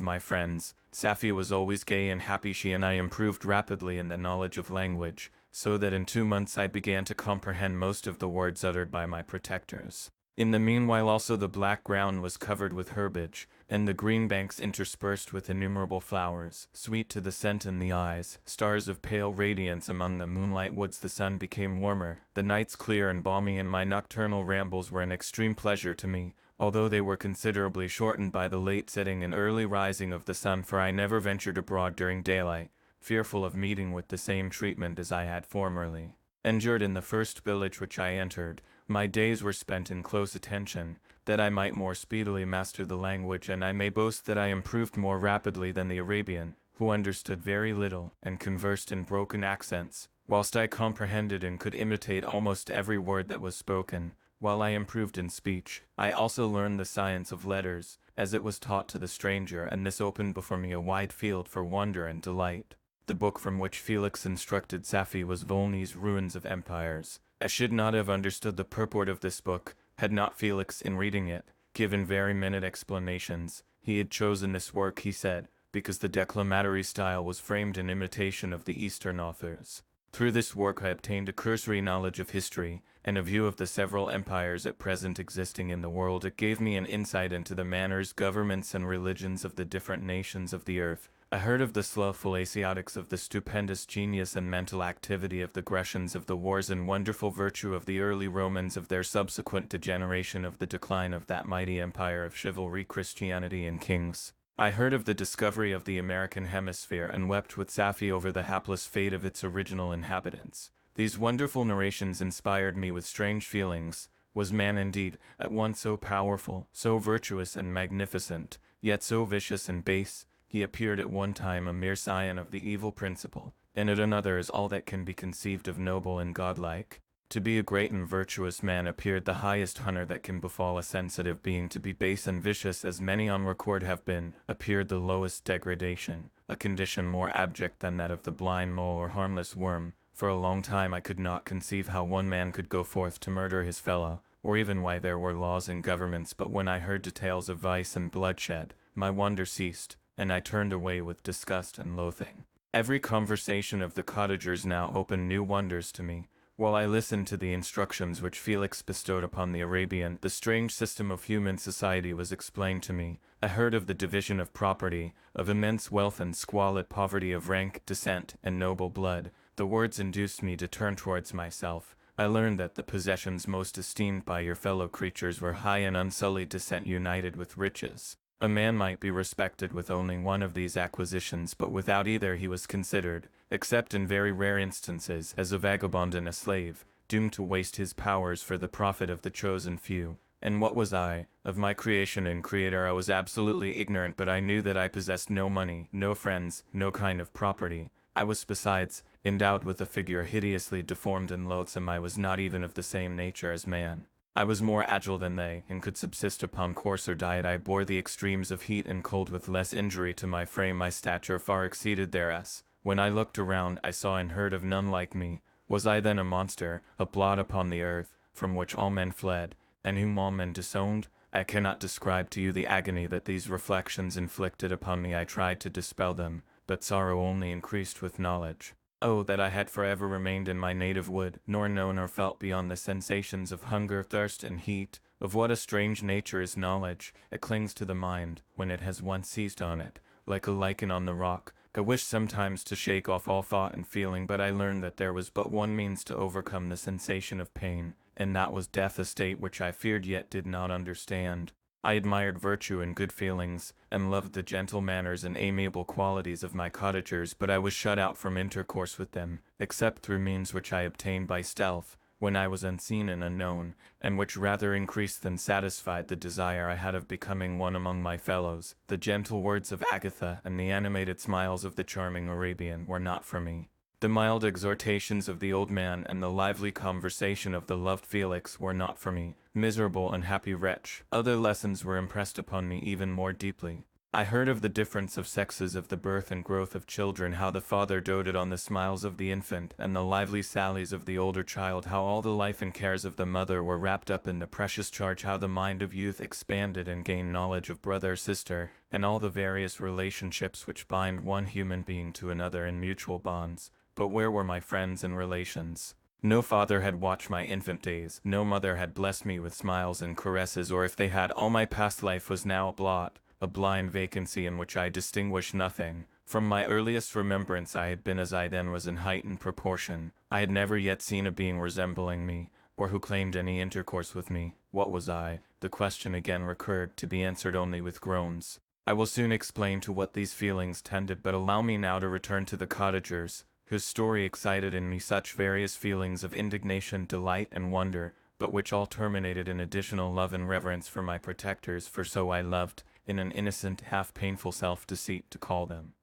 my friends. Safie was always gay and happy. She and I improved rapidly in the knowledge of language, so that in 2 months I began to comprehend most of the words uttered by my protectors. In the meanwhile also the black ground was covered with herbage, and the green banks interspersed with innumerable flowers, sweet to the scent and the eyes, stars of pale radiance among the moonlight woods. The sun became warmer, the nights clear and balmy, and my nocturnal rambles were an extreme pleasure to me, although they were considerably shortened by the late setting and early rising of the sun, for I never ventured abroad during daylight, fearful of meeting with the same treatment as I had formerly endured in the first village which I entered. My days were spent in close attention, that I might more speedily master the language, and I may boast that I improved more rapidly than the Arabian, who understood very little, and conversed in broken accents, whilst I comprehended and could imitate almost every word that was spoken. While I improved in speech, I also learned the science of letters, as it was taught to the stranger, and this opened before me a wide field for wonder and delight. The book from which Felix instructed Safie was Volney's Ruins of Empires. I should not have understood the purport of this book, had not Felix, in reading it, given very minute explanations. He had chosen this work, he said, because the declamatory style was framed in imitation of the Eastern authors. Through this work I obtained a cursory knowledge of history, and a view of the several empires at present existing in the world. It gave me an insight into the manners, governments, and religions of the different nations of the earth. I heard of the slothful Asiatics, of the stupendous genius and mental activity of the Grecians, of the wars and wonderful virtue of the early Romans, of their subsequent degeneration, of the decline of that mighty empire of chivalry, Christianity, and kings. I heard of the discovery of the American hemisphere, and wept with Safie over the hapless fate of its original inhabitants. These wonderful narrations inspired me with strange feelings. Was man indeed at once so powerful, so virtuous and magnificent, yet so vicious and base? He appeared at one time a mere scion of the evil principle, and at another as all that can be conceived of noble and godlike. To be a great and virtuous man appeared the highest honor that can befall a sensitive being. To be base and vicious, as many on record have been, appeared the lowest degradation, a condition more abject than that of the blind mole or harmless worm. For a long time I could not conceive how one man could go forth to murder his fellow, or even why there were laws and governments, but when I heard details of vice and bloodshed, my wonder ceased, and I turned away with disgust and loathing. Every conversation of the cottagers now opened new wonders to me. While I listened to the instructions which Felix bestowed upon the Arabian, the strange system of human society was explained to me. I heard of the division of property, of immense wealth and squalid poverty, of rank, descent, and noble blood. The words induced me to turn towards myself. I learned that the possessions most esteemed by your fellow creatures were high and unsullied descent united with riches. A man might be respected with only one of these acquisitions, but without either he was considered, except in very rare instances, as a vagabond and a slave, doomed to waste his powers for the profit of the chosen few. And what was I? Of my creation and creator I was absolutely ignorant, but I knew that I possessed no money, no friends, no kind of property. I was besides endowed with a figure hideously deformed and loathsome. I was not even of the same nature as man. I was more agile than they, and could subsist upon coarser diet. I bore the extremes of heat and cold with less injury to my frame. My stature far exceeded theirs. When I looked around, I saw and heard of none like me. Was I then a monster, a blot upon the earth, from which all men fled, and whom all men disowned? I cannot describe to you the agony that these reflections inflicted upon me. I tried to dispel them, but sorrow only increased with knowledge. Oh, that I had forever remained in my native wood, nor known or felt beyond the sensations of hunger, thirst, and heat. Of what a strange nature is knowledge! It clings to the mind, when it has once seized on it, like a lichen on the rock. I wished sometimes to shake off all thought and feeling, but I learned that there was but one means to overcome the sensation of pain, and that was death, a state which I feared yet did not understand. I admired virtue and good feelings, and loved the gentle manners and amiable qualities of my cottagers, but I was shut out from intercourse with them, except through means which I obtained by stealth, when I was unseen and unknown, and which rather increased than satisfied the desire I had of becoming one among my fellows. The gentle words of Agatha and the animated smiles of the charming Arabian were not for me. The mild exhortations of the old man and the lively conversation of the loved Felix were not for me. Miserable, unhappy wretch! Other lessons were impressed upon me even more deeply. I heard of the difference of sexes, of the birth and growth of children, how the father doted on the smiles of the infant and the lively sallies of the older child, how all the life and cares of the mother were wrapped up in the precious charge, how the mind of youth expanded and gained knowledge of brother, sister, and all the various relationships which bind one human being to another in mutual bonds. But where were my friends and relations? No father had watched my infant days, no mother had blessed me with smiles and caresses, or if they had, all my past life was now a blot, a blind vacancy in which I distinguished nothing. From my earliest remembrance I had been as I then was in heightened proportion. I had never yet seen a being resembling me, or who claimed any intercourse with me. What was I? The question again recurred, to be answered only with groans. I will soon explain to what these feelings tended, but allow me now to return to the cottagers, whose story excited in me such various feelings of indignation, delight, and wonder, but which all terminated in additional love and reverence for my protectors, for so I loved, in an innocent, half-painful self-deceit, to call them.